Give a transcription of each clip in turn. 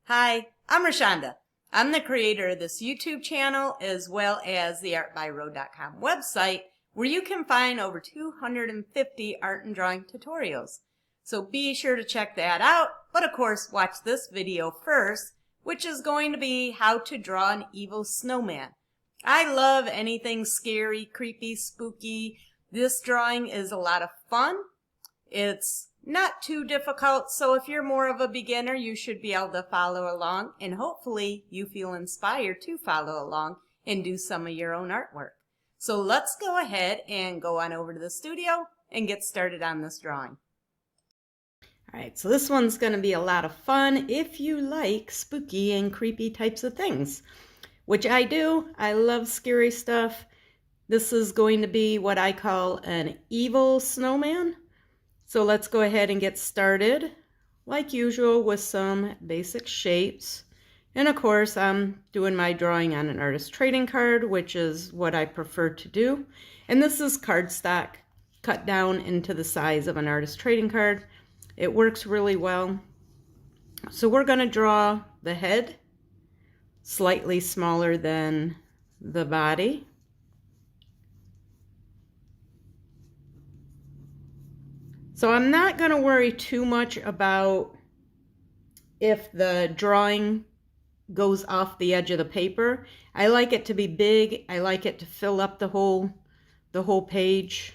Hi, I'm Rashonda. I'm the creator of this YouTube channel as well as the artbyroad.com website where you can find over 250 art and drawing tutorials. So be sure to check that out, but of course watch this video first, which is going to be how to draw an evil snowman. I love anything scary, creepy, spooky. This drawing is a lot of fun. It's not too difficult, so if you're more of a beginner, you should be able to follow along, and hopefully you feel inspired to follow along and do some of your own artwork. So let's go ahead and go on over to the studio and get started on this drawing. Alright, so this one's going to be a lot of fun if you like spooky and creepy types of things, which I do. I love scary stuff. This is going to be what I call an evil snowman. So let's go ahead and get started, like usual, with some basic shapes. And of course, I'm doing my drawing on an artist trading card, which is what I prefer to do. And this is cardstock cut down into the size of an artist trading card. It works really well. So we're going to draw the head slightly smaller than the body. So I'm not going to worry too much about if the drawing goes off the edge of the paper. I like it to be big. I like it to fill up the whole page.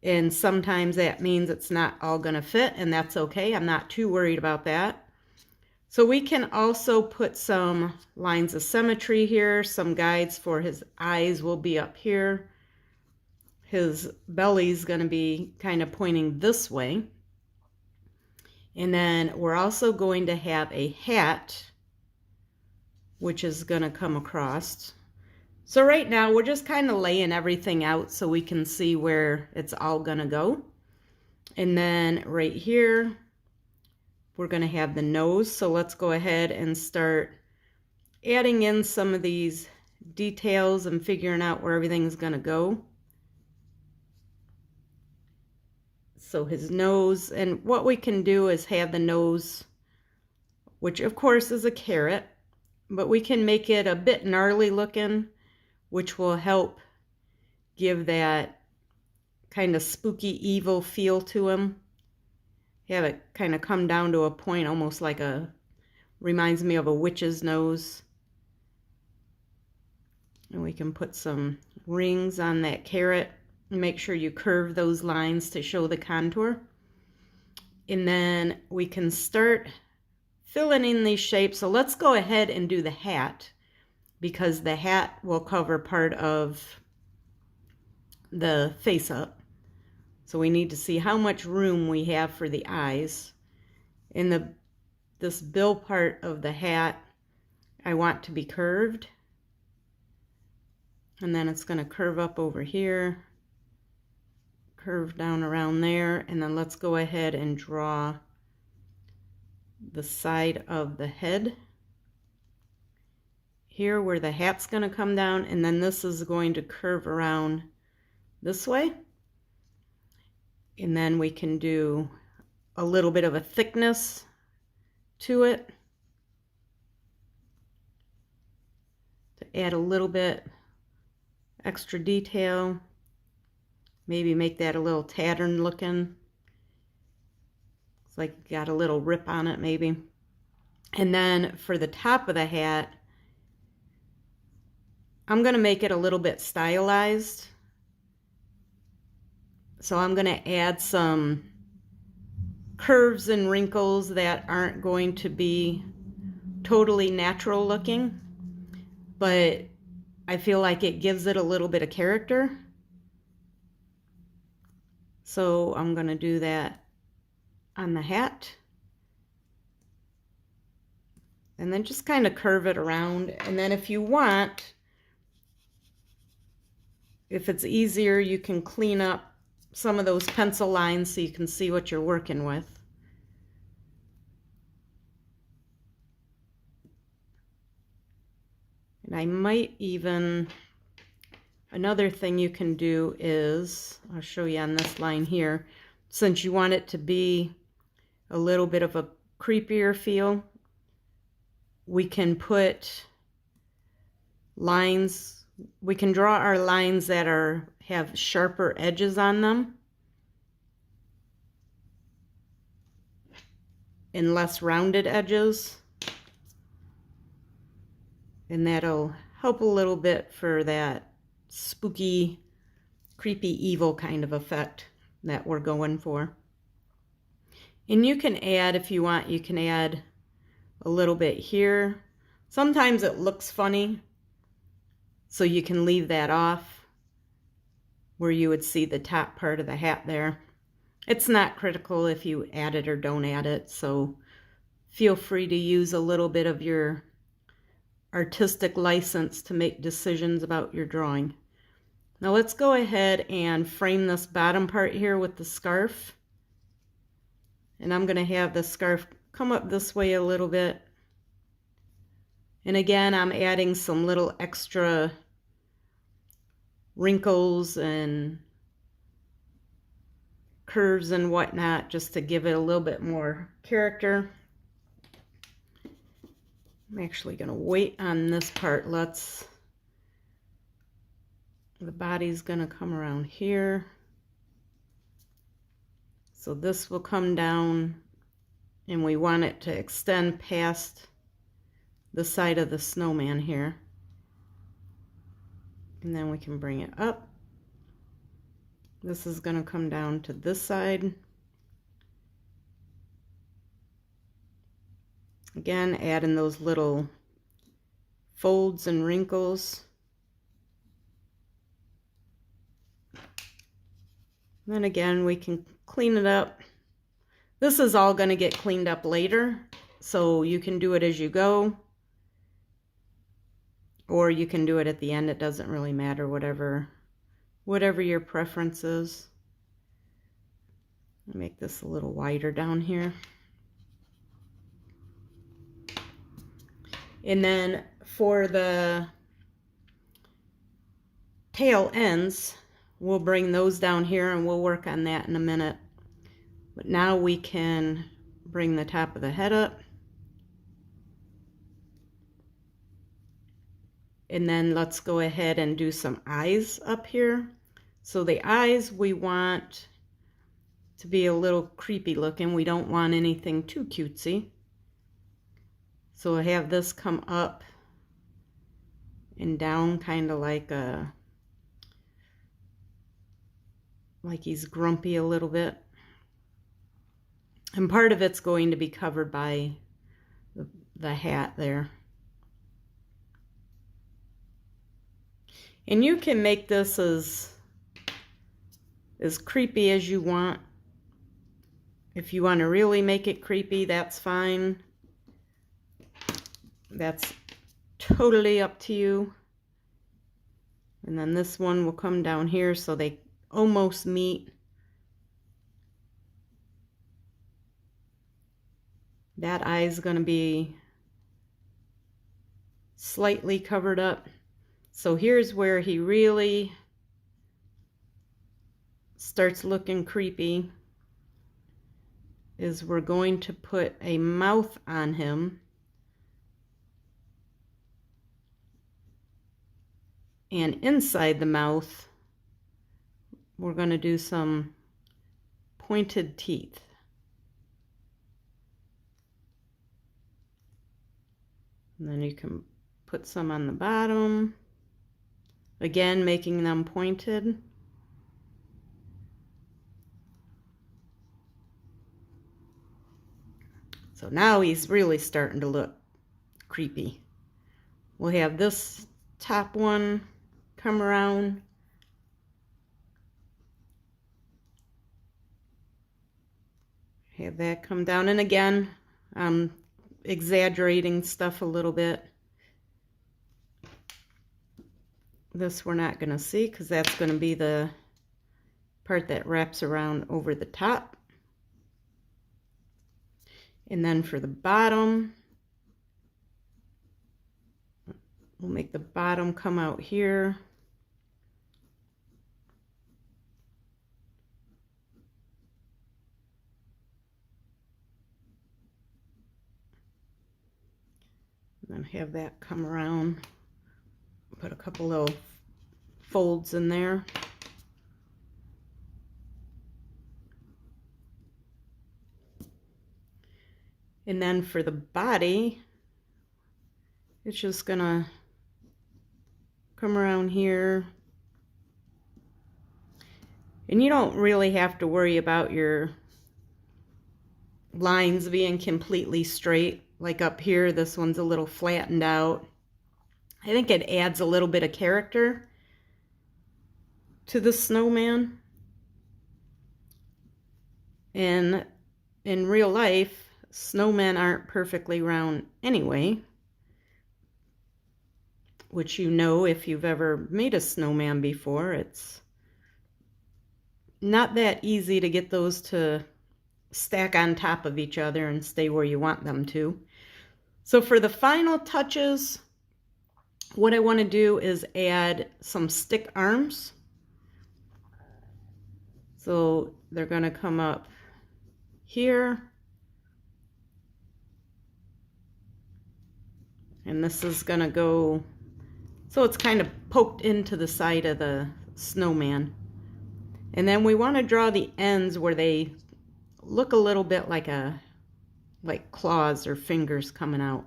And sometimes that means it's not all going to fit, and that's okay. I'm not too worried about that. So we can also put some lines of symmetry here. Some guides for his eyes will be up here. His belly's going to be kind of pointing this way. And then we're also going to have a hat, which is going to come across. So right now we're just kind of laying everything out so we can see where it's all going to go. And then right here, we're going to have the nose. So let's go ahead and start adding in some of these details and figuring out where everything's going to go. So his nose, and what we can do is have the nose, which of course is a carrot, but we can make it a bit gnarly looking, which will help give that kind of spooky evil feel to him. Have it kind of come down to a point almost like reminds me of a witch's nose. And we can put some rings on that carrot. Make sure you curve those lines to show the contour. And then we can start filling in these shapes. So let's go ahead and do the hat, because the hat will cover part of the face up. So we need to see how much room we have for the eyes. In this bill part of the hat, I want to be curved. And then it's going to curve up over here. Curve down around there, and then let's go ahead and draw the side of the head here where the hat's going to come down, and then this is going to curve around this way. And then we can do a little bit of a thickness to it to add a little bit extra detail. Maybe make that a little tattered looking. It's like it got a little rip on it maybe. And then for the top of the hat, I'm going to make it a little bit stylized. So I'm going to add some curves and wrinkles that aren't going to be totally natural looking, but I feel like it gives it a little bit of character. So I'm going to do that on the hat. And then just kind of curve it around. And then if you want, if it's easier, you can clean up some of those pencil lines so you can see what you're working with. And I might even... Another thing you can do is, I'll show you on this line here, since you want it to be a little bit of a creepier feel, we can put lines, we can draw our lines that have sharper edges on them and less rounded edges. And that'll help a little bit for that spooky, creepy, evil kind of effect that we're going for. And you can add, if you want, you can add a little bit here. Sometimes it looks funny, so you can leave that off where you would see the top part of the hat there. It's not critical if you add it or don't add it, so feel free to use a little bit of your artistic license to make decisions about your drawing. Now let's go ahead and frame this bottom part here with the scarf. And I'm going to have the scarf come up this way a little bit. And again, I'm adding some little extra wrinkles and curves and whatnot just to give it a little bit more character. I'm actually going to wait on this part. The body's going to come around here. So this will come down, and we want it to extend past the side of the snowman here. And then we can bring it up. This is going to come down to this side. Again, adding those little folds and wrinkles. Then again, we can clean it up. This is all going to get cleaned up later, so you can do it as you go, or you can do it at the end. It doesn't really matter, whatever your preference is. Make this a little wider down here. And then for the tail ends, we'll bring those down here and we'll work on that in a minute. But now we can bring the top of the head up. And then let's go ahead and do some eyes up here. So the eyes we want to be a little creepy looking. We don't want anything too cutesy. So I have this come up and down, kind of like he's grumpy a little bit. And part of it's going to be covered by the hat there. And you can make this as creepy as you want. If you want to really make it creepy, that's fine. That's totally up to you. And then this one will come down here so they almost meet. That eye is going to be slightly covered up. So here's where he really starts looking creepy, is we're going to put a mouth on him. And inside the mouth, we're going to do some pointed teeth. And then you can put some on the bottom. Again, making them pointed. So now he's really starting to look creepy. We'll have this top one come around. Have that come down. And again, I'm exaggerating stuff a little bit. This we're not going to see because that's going to be the part that wraps around over the top. And then for the bottom, we'll make the bottom come out here. And then have that come around. Put a couple little folds in there. And then for the body, it's just gonna come around here. And you don't really have to worry about your lines being completely straight. Like up here, this one's a little flattened out. I think it adds a little bit of character to the snowman. And in real life, snowmen aren't perfectly round anyway, which you know if you've ever made a snowman before. It's not that easy to get those to stack on top of each other and stay where you want them to. So for the final touches, what I want to do is add some stick arms. So they're going to come up here. And this is going to go, so it's kind of poked into the side of the snowman. And then we want to draw the ends where they look a little bit like claws or fingers coming out.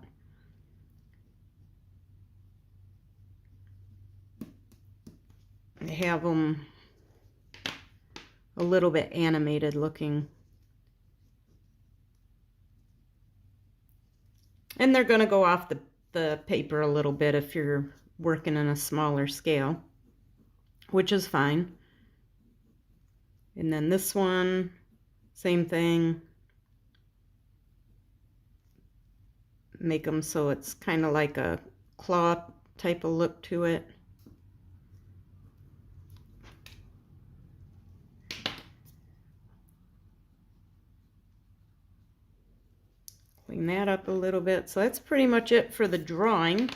I have them a little bit animated looking. And they're going to go off the paper a little bit if you're working on a smaller scale, which is fine. And then this one, same thing. Make them so it's kind of like a claw type of look to it. Clean that up a little bit. So that's pretty much it for the drawing.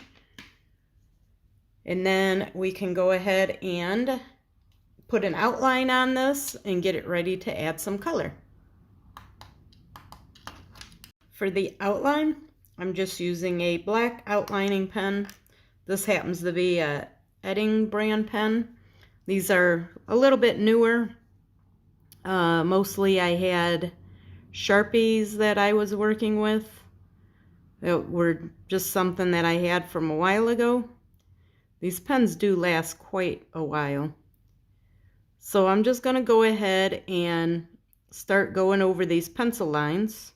And then we can go ahead and put an outline on this and get it ready to add some color. For the outline, I'm just using a black outlining pen. This happens to be a Edding brand pen. These are a little bit newer. Mostly I had Sharpies that I was working with. That were just something that I had from a while ago. These pens do last quite a while. So I'm just going to go ahead and start going over these pencil lines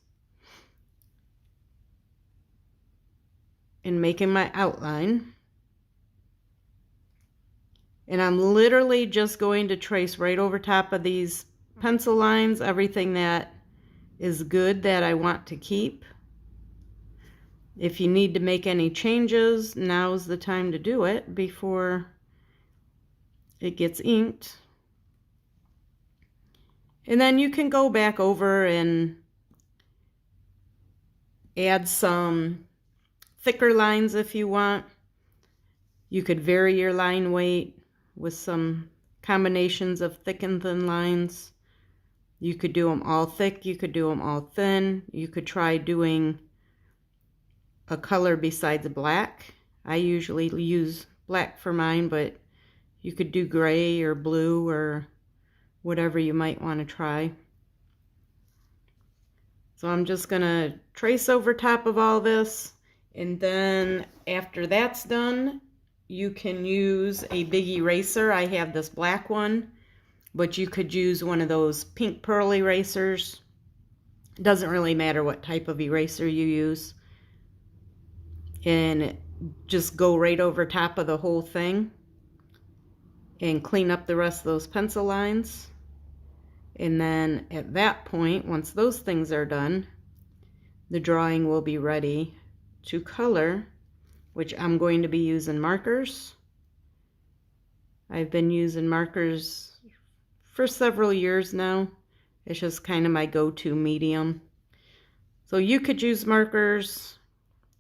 and making my outline. And I'm literally just going to trace right over top of these pencil lines everything that is good that I want to keep. If you need to make any changes, now's the time to do it before it gets inked. And then you can go back over and add some thicker lines if you want. You could vary your line weight with some combinations of thick and thin lines. You could do them all thick, you could do them all thin. You could try doing a color besides black. I usually use black for mine, but you could do gray or blue or whatever you might want to try. So I'm just going to trace over top of all this, and then after that's done, you can use a big eraser. I have this black one, but you could use one of those pink pearl erasers. It doesn't really matter what type of eraser you use. And just go right over top of the whole thing and clean up the rest of those pencil lines. And then at that point, once those things are done, the drawing will be ready to color, which I'm going to be using markers. I've been using markers for several years now. It's just kind of my go-to medium. So you could use markers,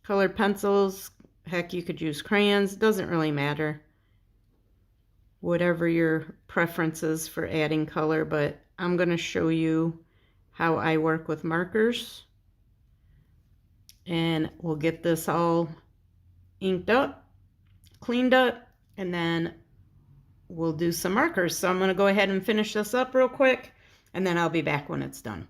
colored pencils, heck, you could use crayons, doesn't really matter. Whatever your preference is for adding color, but I'm going to show you how I work with markers. And we'll get this all inked up, cleaned up, and then we'll do some markers. So I'm going to go ahead and finish this up real quick, and then I'll be back when it's done.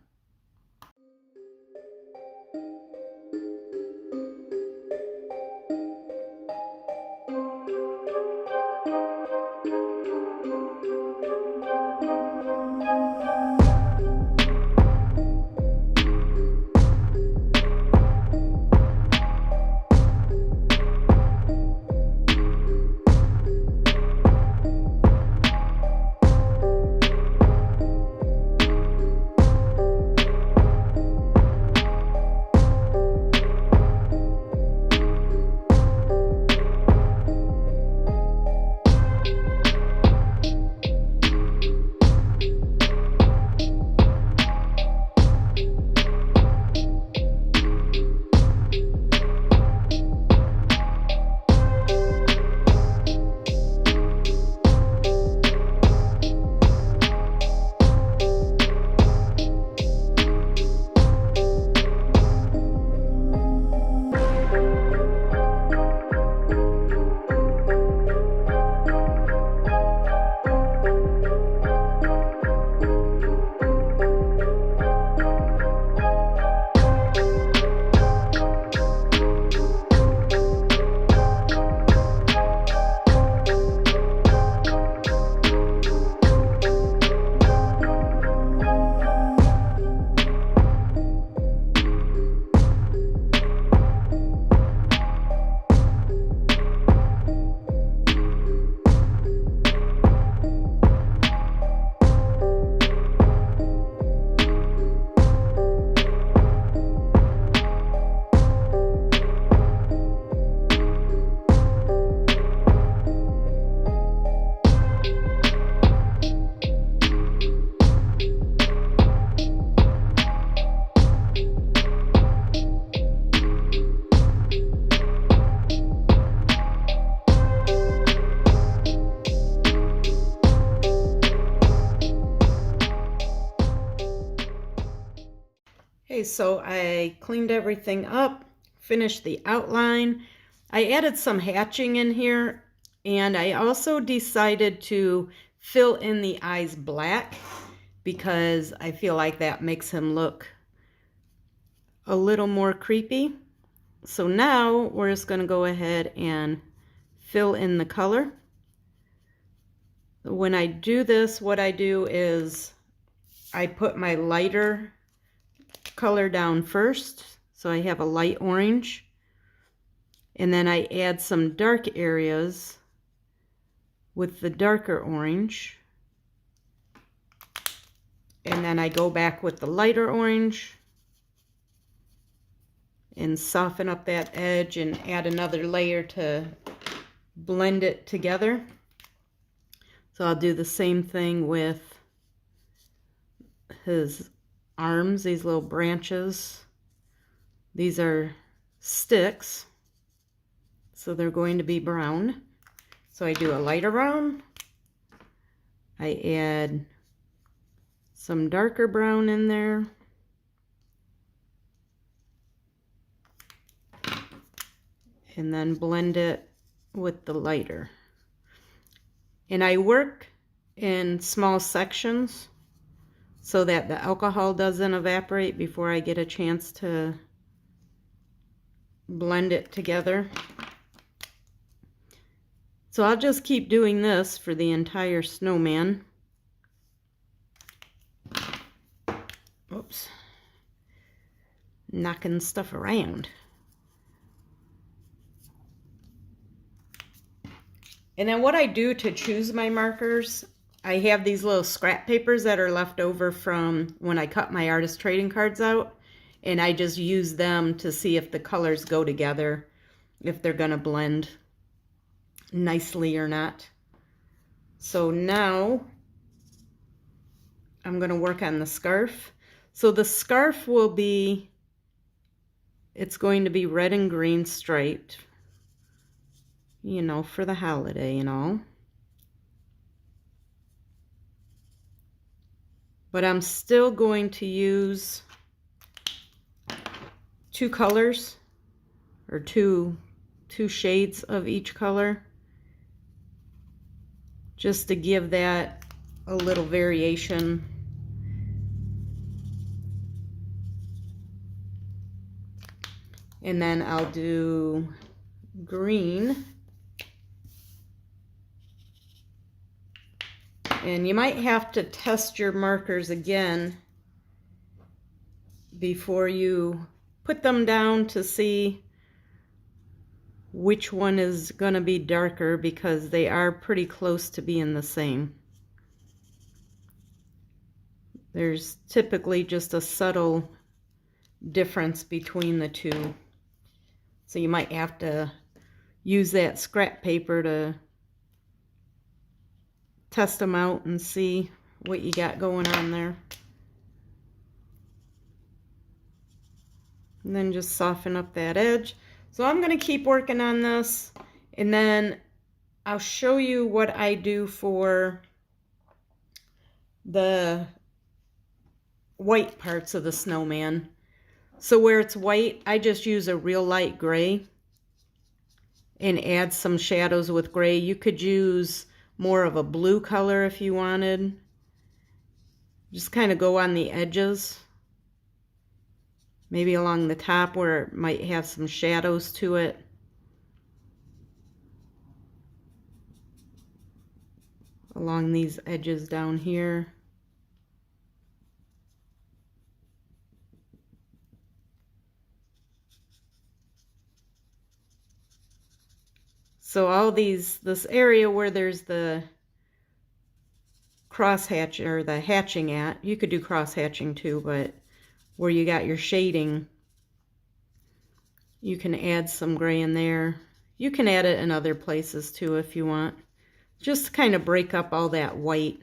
Okay, so I cleaned everything up, finished the outline. I added some hatching in here, and I also decided to fill in the eyes black because I feel like that makes him look a little more creepy. So now we're just going to go ahead and fill in the color. When I do this, what I do is I put my lighter color down first, so I have a light orange, and then I add some dark areas with the darker orange, and then I go back with the lighter orange and soften up that edge and add another layer to blend it together. So I'll do the same thing with his arms, these little branches. These are sticks, so they're going to be brown. So I do a lighter brown, I add some darker brown in there, and then blend it with the lighter. And I work in small sections so that the alcohol doesn't evaporate before I get a chance to blend it together. So I'll just keep doing this for the entire snowman. Oops. Knocking stuff around. And then what I do to choose my markers, I have these little scrap papers that are left over from when I cut my artist trading cards out, and I just use them to see if the colors go together, if they're gonna blend nicely or not. So now I'm gonna work on the scarf. So the scarf will be, it's going to be red and green striped, you know, for the holiday and all. But I'm still going to use two colors, or two 2 shades of each color, just to give that a little variation. And then I'll do green. And you might have to test your markers again before you put them down to see which one is going to be darker, because they are pretty close to being the same. There's typically just a subtle difference between the two. So you might have to use that scrap paper to test them out and see what you got going on there. And then just soften up that edge. So I'm going to keep working on this, and then I'll show you what I do for the white parts of the snowman. So where it's white, I just use a real light gray and add some shadows with gray. You could use more of a blue color if you wanted. Just kind of go on the edges, maybe along the top where it might have some shadows to it. Along these edges down here. So all this area where there's the cross hatch or the hatching at, you could do cross hatching too, but where you got your shading, you can add some gray in there. You can add it in other places too if you want. Just to kind of break up all that white,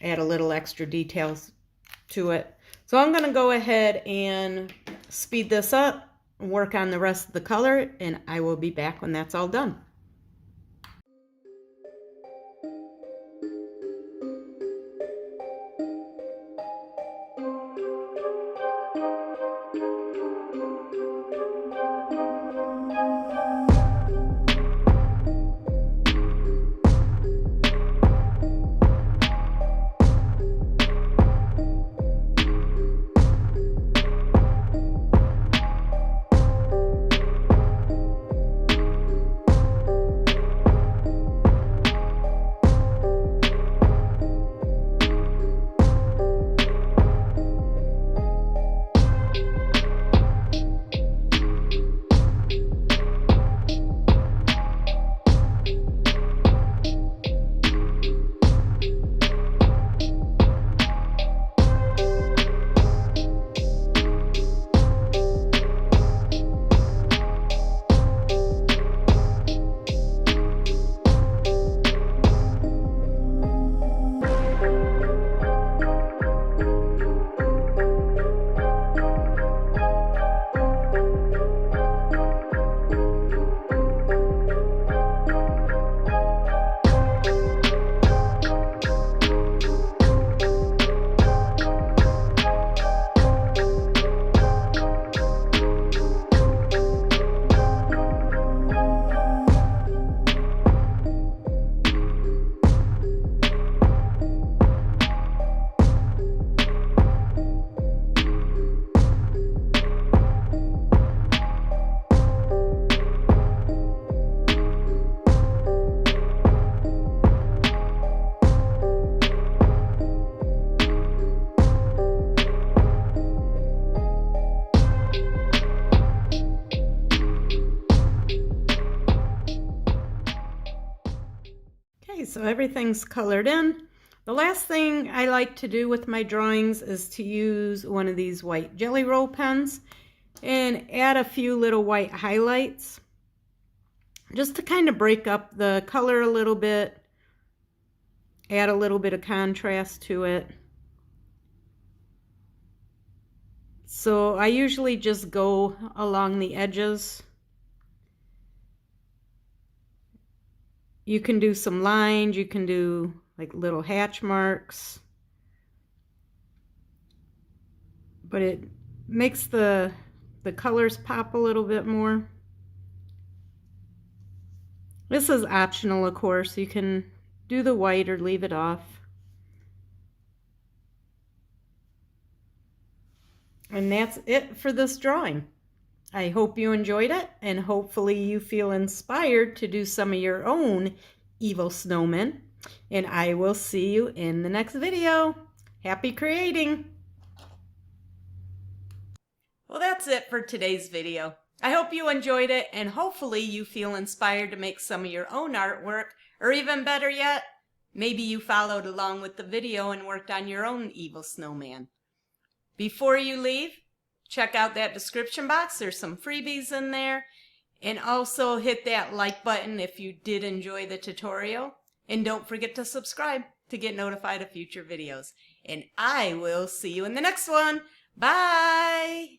add a little extra details to it. So I'm going to go ahead and speed this up, work on the rest of the color, and I will be back when that's all done. So everything's colored in. The last thing I like to do with my drawings is to use one of these white Jelly Roll pens and add a few little white highlights just to kind of break up the color a little bit, add a little bit of contrast to it. So I usually just go along the edges. You can do some lines, you can do like little hatch marks, but it makes the colors pop a little bit more. This is optional, of course. You can do the white or leave it off. And that's it for this drawing. I hope you enjoyed it, and hopefully you feel inspired to do some of your own evil snowmen. And I will see you in the next video. Happy creating! Well, that's it for today's video. I hope you enjoyed it, and hopefully you feel inspired to make some of your own artwork, or even better yet, maybe you followed along with the video and worked on your own evil snowman. Before you leave, check out that description box. There's some freebies in there. And also hit that like button if you did enjoy the tutorial. And don't forget to subscribe to get notified of future videos. And I will see you in the next one. Bye!